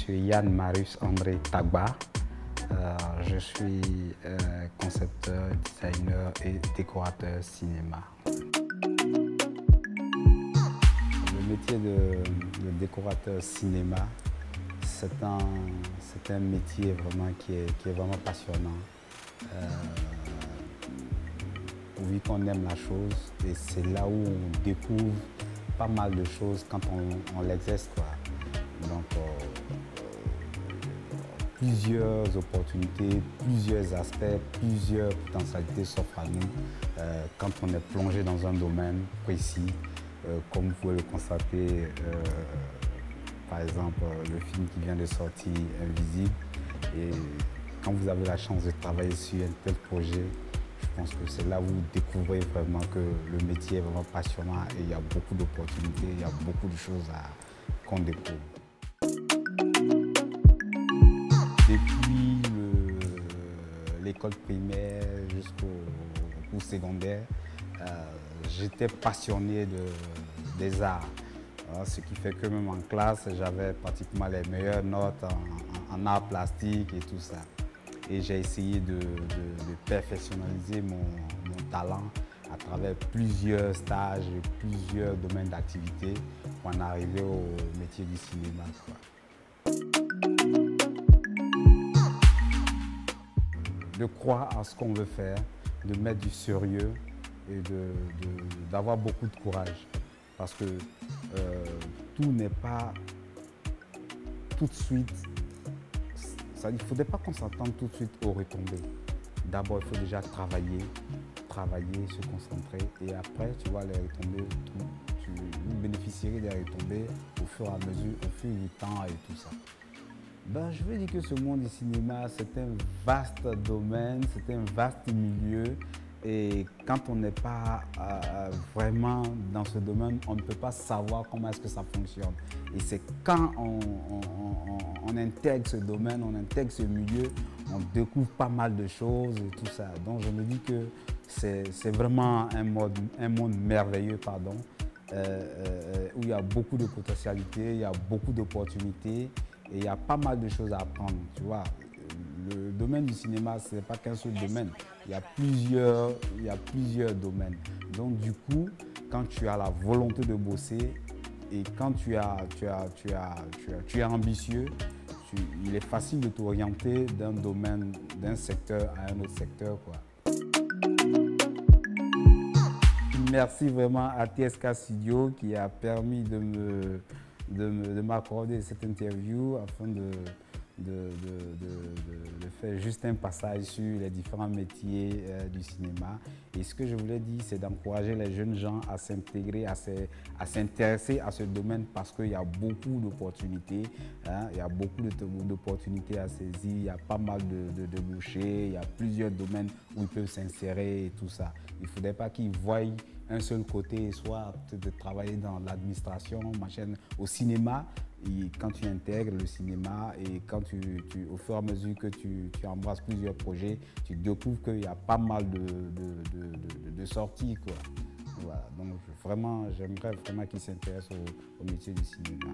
suis Yann Marius André Tagba. Je suis concepteur, designer et décorateur cinéma. Le métier de décorateur cinéma, c'est un métier vraiment qui est vraiment passionnant. Vu qu'on aime la chose, et c'est là où on découvre pas mal de choses quand on l'exerce, quoi. Donc, plusieurs opportunités, plusieurs aspects, plusieurs potentialités s'offrent à nous quand on est plongé dans un domaine précis. Comme vous pouvez le constater, par exemple, le film qui vient de sortir, Invisible. Et quand vous avez la chance de travailler sur un tel projet, je pense que c'est là où vous découvrez vraiment que le métier est vraiment passionnant et il y a beaucoup d'opportunités, il y a beaucoup de choses qu'on découvre. Depuis l'école primaire jusqu'au secondaire, j'étais passionné des arts. Ce qui fait que même en classe, j'avais pratiquement les meilleures notes en arts plastiques et tout ça. Et j'ai essayé de perfectionnaliser mon talent à travers plusieurs stages et plusieurs domaines d'activité pour en arriver au métier du cinéma, quoi. De croire à ce qu'on veut faire, de mettre du sérieux et d'avoir beaucoup de courage. Parce que tout n'est pas tout de suite. Il ne faudrait pas qu'on s'attende tout de suite aux retombées. D'abord, il faut déjà travailler, se concentrer. Et après, tu vois, les retombées, vous bénéficierez des retombées au fur et à mesure, au fil du temps et tout ça. Ben, je veux dire que ce monde du cinéma, c'est un vaste domaine, c'est un vaste milieu. Et quand on n'est pas vraiment dans ce domaine, on ne peut pas savoir comment est-ce que ça fonctionne. Et c'est quand on intègre ce domaine, on intègre ce milieu, on découvre pas mal de choses et tout ça. Donc je me dis que c'est vraiment un monde merveilleux, pardon, où il y a beaucoup de potentialités, il y a beaucoup d'opportunités et il y a pas mal de choses à apprendre, tu vois. Le domaine du cinéma, ce n'est pas qu'un seul domaine. Il y a plusieurs domaines. Donc du coup, quand tu as la volonté de bosser et quand tu es ambitieux, il est facile de t'orienter d'un domaine, d'un secteur à un autre secteur, quoi. Merci vraiment à TSK Studio qui a permis de m'accorder cette interview afin de faire juste un passage sur les différents métiers du cinéma. Et ce que je voulais dire, c'est d'encourager les jeunes gens à s'intégrer, à s'intéresser à ce domaine parce qu'il y a beaucoup d'opportunités. Hein, il y a beaucoup d'opportunités à saisir, il y a pas mal de débouchés, il y a plusieurs domaines où ils peuvent s'insérer et tout ça. Il ne faudrait pas qu'ils voient un seul côté, soit de travailler dans l'administration, au cinéma. Et quand tu intègres le cinéma et quand au fur et à mesure que tu embrasses plusieurs projets, tu découvres qu'il y a pas mal de sorties, quoi. Voilà. Donc vraiment, j'aimerais vraiment qu'ils s'intéressent au métier du cinéma.